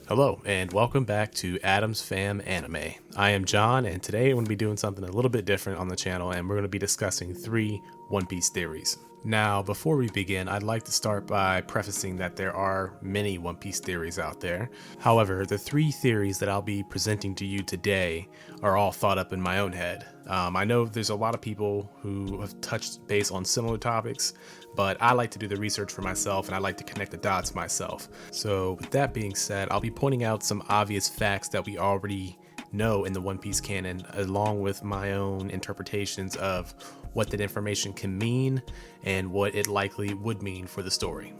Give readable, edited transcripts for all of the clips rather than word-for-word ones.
Hello, and welcome back to AdamsFamAnime. I am John, and today I'm going to be doing something a little bit different on the channel, and we're going to be discussing 3 One Piece theories. Now, before we begin, I'd like to start by prefacing that there are many One Piece theories out there. However, the 3 theories that I'll be presenting to you today are all thought up in my own head. I know there's a lot of people who have touched base on similar topics, but I like to do the research for myself and I like to connect the dots myself. So with that being said, I'll be pointing out some obvious facts that we already know in the One Piece canon, along with my own interpretations of what that information can mean and what it likely would mean for the story.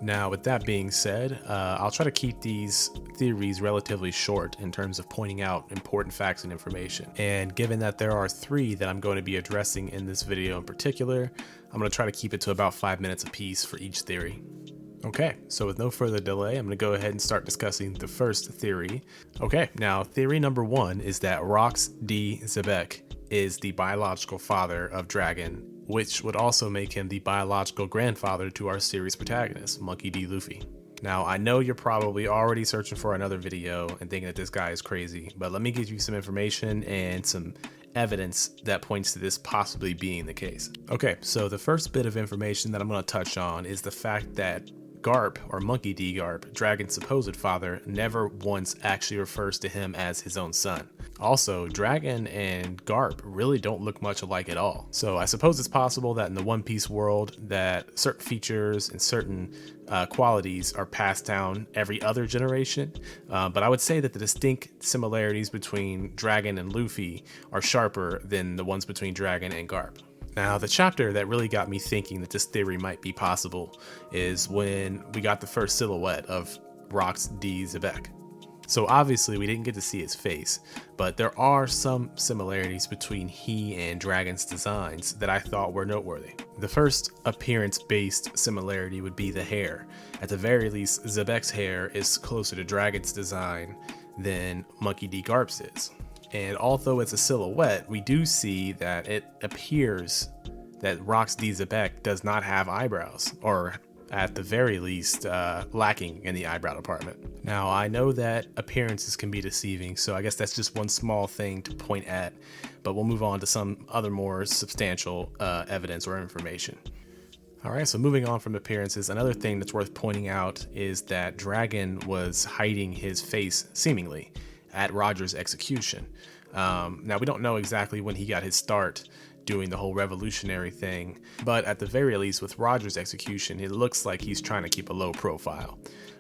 Now, with that being said, I'll try to keep these theories relatively short in terms of pointing out important facts and information. And given that there are 3 that I'm going to be addressing in this video in particular, I'm going to try to keep it to about 5 minutes apiece for each theory. Okay, so with no further delay, I'm going to go ahead and start discussing the first theory. Okay, now theory number 1 is that Rox D. Xebec is the biological father of Dragon, which would also make him the biological grandfather to our series protagonist, Monkey D. Luffy. Now, I know you're probably already searching for another video and thinking that this guy is crazy, but let me give you some information and some evidence that points to this possibly being the case. Okay, so the first bit of information that I'm going to touch on is the fact that Garp, or Monkey D. Garp, Dragon's supposed father, never once actually refers to him as his own son. Also, Dragon and Garp really don't look much alike at all. So I suppose it's possible that in the One Piece world that certain features and certain qualities are passed down every other generation, but I would say that the distinct similarities between Dragon and Luffy are sharper than the ones between Dragon and Garp. Now, the chapter that really got me thinking that this theory might be possible is when we got the first silhouette of Rox D. Xebec. So obviously we didn't get to see his face, but there are some similarities between he and Dragon's designs that I thought were noteworthy. The first appearance-based similarity would be the hair. At the very least, Xebec's hair is closer to Dragon's design than Monkey D. Garp's is. And although it's a silhouette, we do see that it appears that Rox D. Xebec does not have eyebrows, or at the very least, lacking in the eyebrow department. Now, I know that appearances can be deceiving, so I guess that's just one small thing to point at, but we'll move on to some other more substantial evidence or information. Alright, so moving on from appearances, another thing that's worth pointing out is that Dragon was hiding his face, seemingly, at Roger's execution. Now, we don't know exactly when he got his start doing the whole revolutionary thing, but at the very least with Roger's execution, it looks like he's trying to keep a low profile.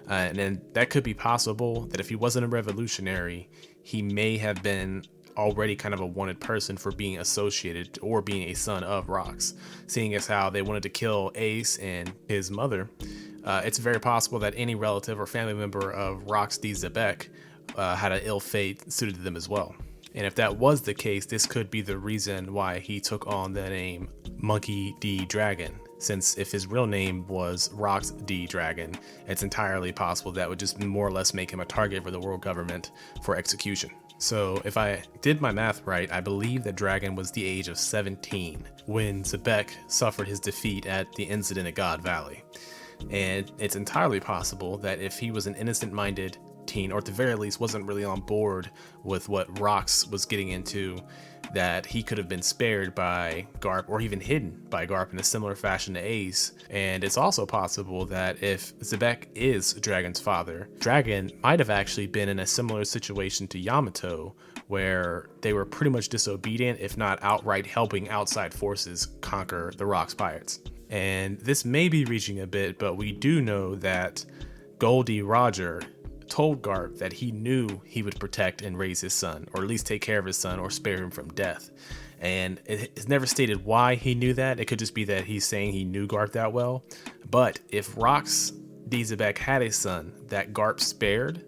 And then that could be possible that if he wasn't a revolutionary, he may have been already kind of a wanted person for being associated or being a son of Rox. Seeing as how they wanted to kill Ace and his mother, it's very possible that any relative or family member of Rox D. Xebec had an ill fate suited to them as well. And if that was the case, this could be the reason why he took on the name Monkey D. Dragon, since if his real name was Rox D. Dragon, it's entirely possible that would just more or less make him a target for the world government for execution. So if I did my math right, I believe that Dragon was the age of 17 when Xebec suffered his defeat at the incident at God Valley. And it's entirely possible that if he was an innocent-minded teen, or at the very least wasn't really on board with what Rox was getting into, that he could have been spared by Garp or even hidden by Garp in a similar fashion to Ace. And it's also possible that if Xebec is Dragon's father, Dragon might have actually been in a similar situation to Yamato, where they were pretty much disobedient, if not outright helping outside forces conquer the Rox Pirates. And this may be reaching a bit, but we do know that Goldie Roger told Garp that he knew he would protect and raise his son, or at least take care of his son or spare him from death. And it's never stated why he knew that. It could just be that he's saying he knew Garp that well. But if Rox D. Xebec had a son that Garp spared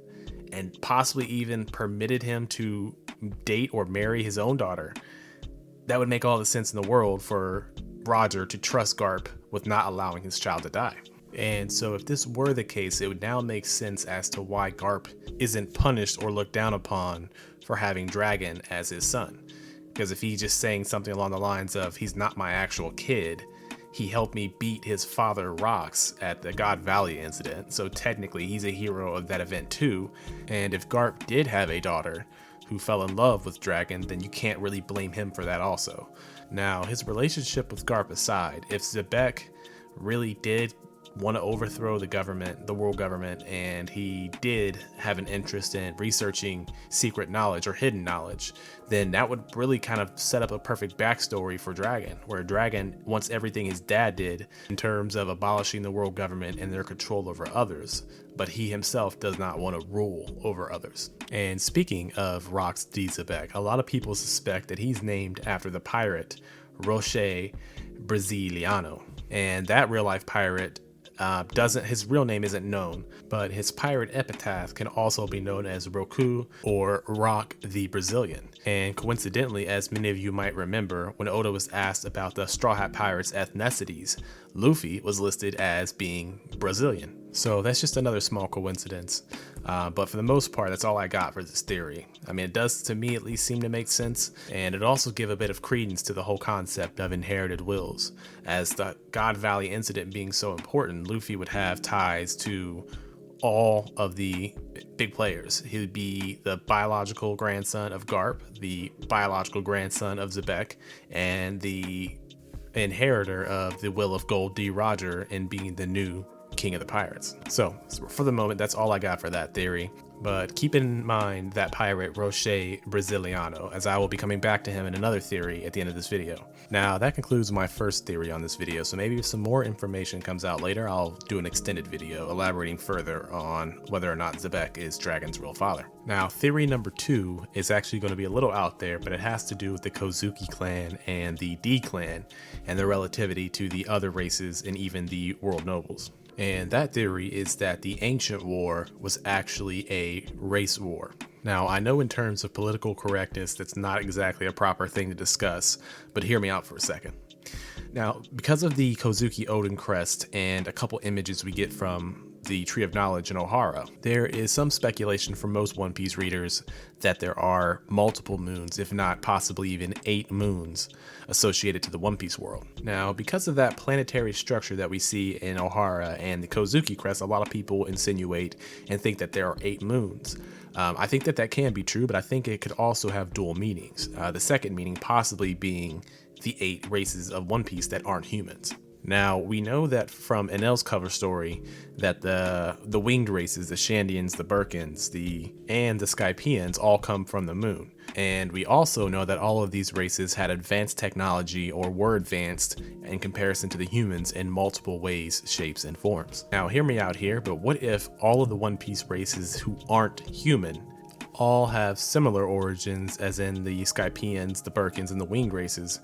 and possibly even permitted him to date or marry his own daughter, that would make all the sense in the world for Roger to trust Garp with not allowing his child to die. And so if this were the case, it would now make sense as to why Garp isn't punished or looked down upon for having Dragon as his son. Because if he's just saying something along the lines of, he's not my actual kid, he helped me beat his father Rocks at the God Valley incident, so technically he's a hero of that event too. And if Garp did have a daughter who fell in love with Dragon, then you can't really blame him for that also. Now, his relationship with Garp aside, if Xebec really did want to overthrow the government, the world government, and he did have an interest in researching secret knowledge or hidden knowledge, then that would really kind of set up a perfect backstory for Dragon, where Dragon wants everything his dad did in terms of abolishing the world government and their control over others, but he himself does not want to rule over others. And speaking of Rox D. Xebec, a lot of people suspect that he's named after the pirate Roche Brasiliano, and that real life pirate his real name isn't known, but his pirate epitaph can also be known as Roku or Rock the Brazilian. And coincidentally, as many of you might remember, when Oda was asked about the Straw Hat Pirates' ethnicities, Luffy was listed as being Brazilian. So that's just another small coincidence. But for the most part, that's all I got for this theory. I mean, it does, to me at least, seem to make sense, and it also give a bit of credence to the whole concept of inherited wills. As the God Valley incident being so important, Luffy would have ties to all of the big players. He would be the biological grandson of Garp, the biological grandson of Xebec, and the inheritor of the Will of Gold D. Roger in being the new King of the Pirates. So for the moment, that's all I got for that theory. But keep in mind that pirate Roche Brasiliano, as I will be coming back to him in another theory at the end of this video. Now, that concludes my first theory on this video, so maybe if some more information comes out later, I'll do an extended video elaborating further on whether or not Xebec is Dragon's real father. Now, theory number 2 is actually going to be a little out there, but it has to do with the Kozuki clan and the D clan and their relativity to the other races and even the world nobles. And that theory is that the ancient war was actually a race war. Now, I know in terms of political correctness, that's not exactly a proper thing to discuss, but hear me out for a second. Now, because of the Kozuki Odin crest and a couple images we get from the Tree of Knowledge in Ohara, there is some speculation from most One Piece readers that there are multiple moons, if not possibly even 8 moons, associated to the One Piece world. Now, because of that planetary structure that we see in Ohara and the Kozuki crest, a lot of people insinuate and think that there are 8 moons. I think that can be true, but I think it could also have dual meanings. The second meaning possibly being the 8 races of One Piece that aren't humans. Now, we know that from Enel's cover story that the winged races, the Shandians, the Birkins, and the Skypians all come from the moon. And we also know that all of these races had advanced technology or were advanced in comparison to the humans in multiple ways, shapes, and forms. Now, hear me out here, but what if all of the One Piece races who aren't human all have similar origins, as in the Skypians, the Birkins, and the winged races,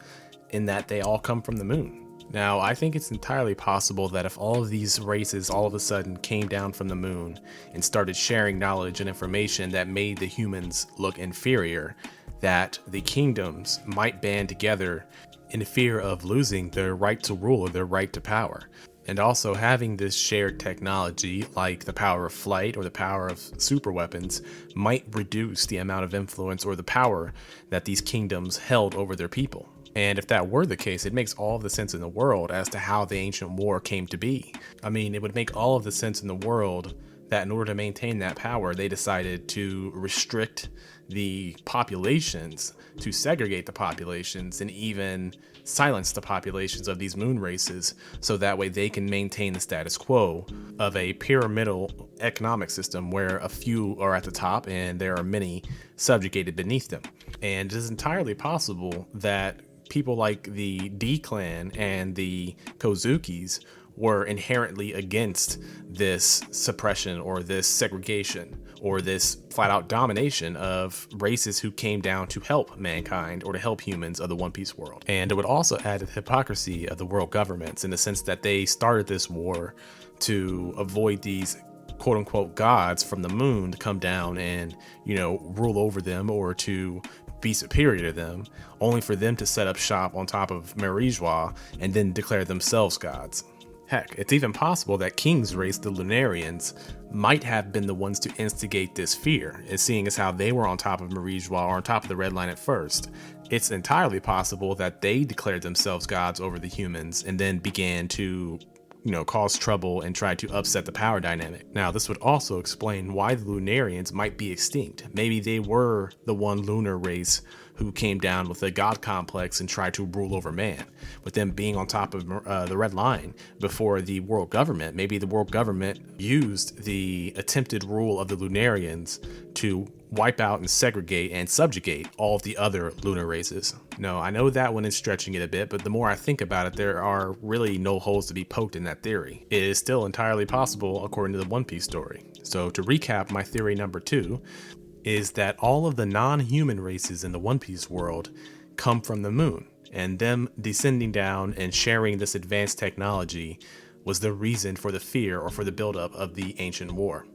in that they all come from the moon? Now, I think it's entirely possible that if all of these races all of a sudden came down from the moon and started sharing knowledge and information that made the humans look inferior, that the kingdoms might band together in fear of losing their right to rule or their right to power. And also having this shared technology, like the power of flight or the power of super weapons, might reduce the amount of influence or the power that these kingdoms held over their people. And if that were the case, it makes all of the sense in the world as to how the ancient war came to be. I mean, it would make all of the sense in the world that in order to maintain that power, they decided to restrict the populations, to segregate the populations, and even silence the populations of these moon races, so that way they can maintain the status quo of a pyramidal economic system where a few are at the top and there are many subjugated beneath them. And it is entirely possible that people like the D clan and the Kozukis were inherently against this suppression or this segregation or this flat out domination of races who came down to help mankind or to help humans of the One Piece world. And it would also add to the hypocrisy of the world governments in the sense that they started this war to avoid these quote unquote gods from the moon to come down and, rule over them or to be superior to them, only for them to set up shop on top of Marijois and then declare themselves gods. Heck, it's even possible that King's race, the Lunarians, might have been the ones to instigate this fear, as seeing as how they were on top of Marijua, or on top of the Red Line at first. It's entirely possible that they declared themselves gods over the humans and then began to cause trouble and try to upset the power dynamic. Now, this would also explain why the Lunarians might be extinct. Maybe they were the one lunar race who came down with a god complex and tried to rule over man. With them being on top of the Red Line before the world government, maybe the world government used the attempted rule of the Lunarians to wipe out and segregate and subjugate all of the other lunar races. No, I know that one is stretching it a bit, but the more I think about it, there are really no holes to be poked in that theory. It is still entirely possible according to the One Piece story. So to recap, my theory number 2 is that all of the non-human races in the One Piece world come from the moon, and them descending down and sharing this advanced technology was the reason for the fear or for the buildup of the ancient war.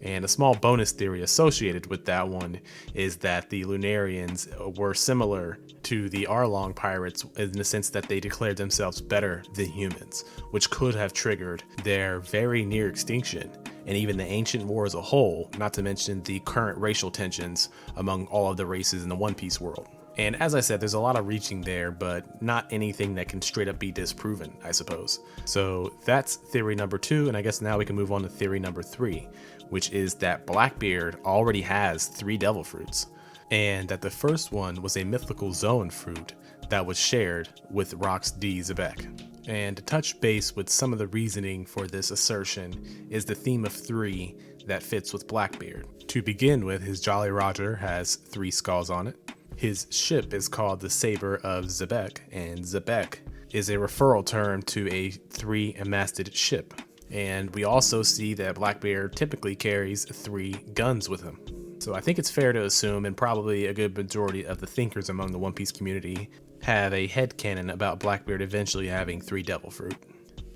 And a small bonus theory associated with that one is that the Lunarians were similar to the Arlong pirates in the sense that they declared themselves better than humans, which could have triggered their very near extinction and even the ancient war as a whole, not to mention the current racial tensions among all of the races in the One Piece world. And as I said, there's a lot of reaching there, but not anything that can straight up be disproven, I suppose. So that's theory number 2, and I guess now we can move on to theory number 3, which is that Blackbeard already has 3 devil fruits, and that the first one was a mythical Zoan fruit that was shared with Rocks D. Zebek. And to touch base with some of the reasoning for this assertion is the theme of 3 that fits with Blackbeard. To begin with, his Jolly Roger has 3 skulls on it. His ship is called the Saber of Zebek, and Zebek is a referral term to a 3-masted ship. And we also see that Blackbeard typically carries 3 guns with him. So I think it's fair to assume, and probably a good majority of the thinkers among the One Piece community have a headcanon about Blackbeard eventually having 3 devil fruit.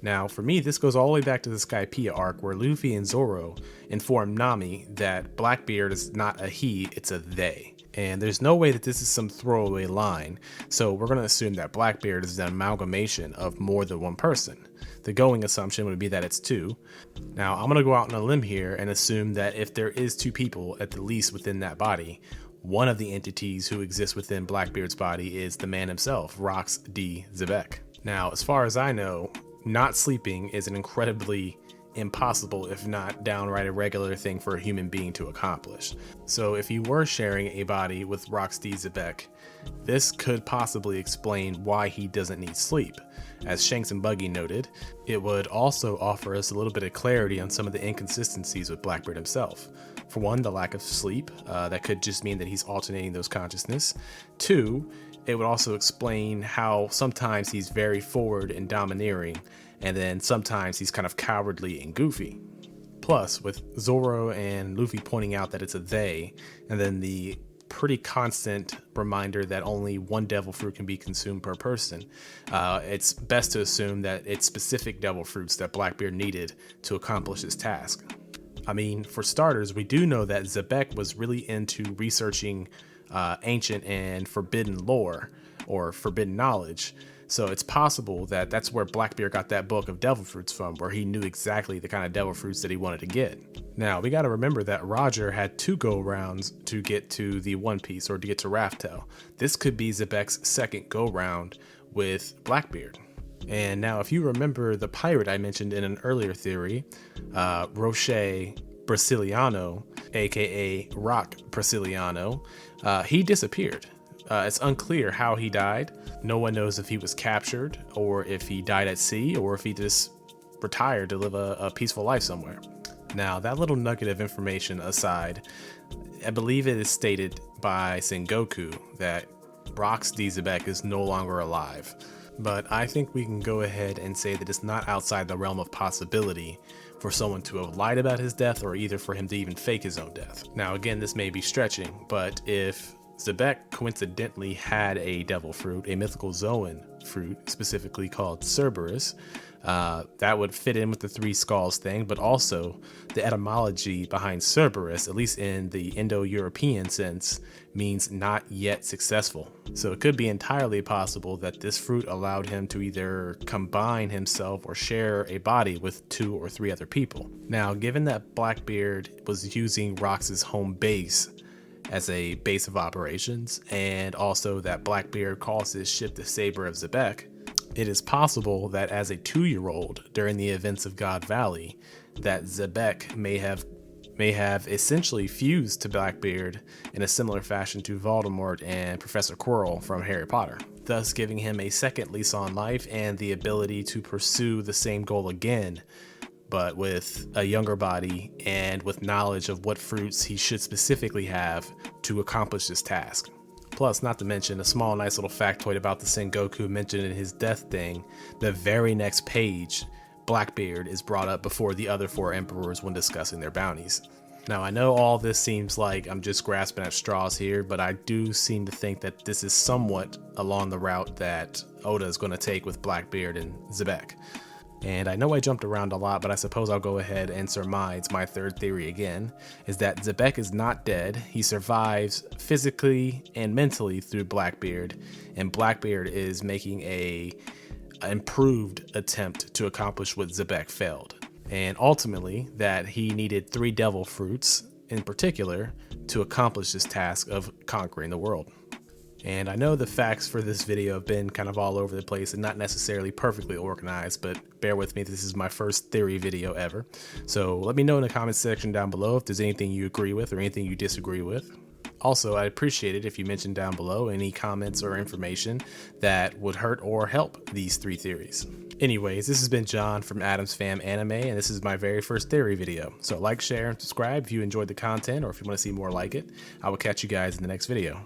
Now, for me, this goes all the way back to the Skypiea arc where Luffy and Zoro inform Nami that Blackbeard is not a he, it's a they. And there's no way that this is some throwaway line, so we're going to assume that Blackbeard is an amalgamation of more than one person. The going assumption would be that it's 2. Now, I'm going to go out on a limb here and assume that if there is 2 people at the least within that body, one of the entities who exists within Blackbeard's body is the man himself, Rocks D. Zebek. Now, as far as I know, not sleeping is an incredibly impossible, if not downright irregular thing for a human being to accomplish. So if you were sharing a body with Rocks D. Zebek, this could possibly explain why he doesn't need sleep. As Shanks and Buggy noted, it would also offer us a little bit of clarity on some of the inconsistencies with Blackbeard himself. For one, the lack of sleep, that could just mean that he's alternating those consciousness. 2, it would also explain how sometimes he's very forward and domineering, and then sometimes he's kind of cowardly and goofy. Plus, with Zoro and Luffy pointing out that it's a they, and then the pretty constant reminder that only 1 devil fruit can be consumed per person, it's best to assume that it's specific devil fruits that Blackbeard needed to accomplish his task. I mean, for starters, we do know that Zebek was really into researching ancient and forbidden lore, or forbidden knowledge. So it's possible that that's where Blackbeard got that book of devil fruits from, where he knew exactly the kind of devil fruits that he wanted to get. Now, we got to remember that Roger had 2 go-rounds to get to the One Piece, or to get to Raftel. This could be Zebek's second go-round with Blackbeard. And now, if you remember the pirate I mentioned in an earlier theory, Roche Brasiliano, aka Rock Brasiliano, he disappeared. It's unclear how he died. No one knows if he was captured, or if he died at sea, or if he just retired to live a peaceful life somewhere. Now, that little nugget of information aside, I believe it is stated by Sengoku that Rocks D. Zebek is no longer alive. But I think we can go ahead and say that it's not outside the realm of possibility for someone to have lied about his death, or either for him to even fake his own death. Now, again, this may be stretching, but if Zebek coincidentally had a devil fruit, a mythical Zoan fruit, specifically called Cerberus. That would fit in with the three skulls thing, but also the etymology behind Cerberus, at least in the Indo-European sense, means not yet successful. So it could be entirely possible that this fruit allowed him to either combine himself or share a body with 2 or 3 other people. Now, given that Blackbeard was using Rox's home base as a base of operations, and also that Blackbeard calls his ship the Saber of Xebec, it is possible that as a 2-year-old during the events of God Valley, that Xebec may have essentially fused to Blackbeard in a similar fashion to Voldemort and Professor Quirrell from Harry Potter, thus giving him a second lease on life and the ability to pursue the same goal again, but with a younger body and with knowledge of what fruits he should specifically have to accomplish this task. Plus, not to mention a small nice little factoid about the Sengoku mentioned in his death thing, the very next page, Blackbeard is brought up before the other 4 emperors when discussing their bounties. Now, I know all this seems like I'm just grasping at straws here, but I do seem to think that this is somewhat along the route that Oda is going to take with Blackbeard and Xebec. And I know I jumped around a lot, but I suppose I'll go ahead and surmise my third theory again, is that Xebec is not dead. He survives physically and mentally through Blackbeard, and Blackbeard is making a improved attempt to accomplish what Xebec failed. And ultimately, that he needed 3 devil fruits in particular to accomplish this task of conquering the world. And I know the facts for this video have been kind of all over the place and not necessarily perfectly organized, but bear with me, this is my first theory video ever. So let me know in the comments section down below if there's anything you agree with or anything you disagree with. Also, I'd appreciate it if you mentioned down below any comments or information that would hurt or help these 3 theories. Anyways, this has been John from AdamsFamAnime, and this is my very first theory video. So like, share, and subscribe if you enjoyed the content or if you want to see more like it. I will catch you guys in the next video.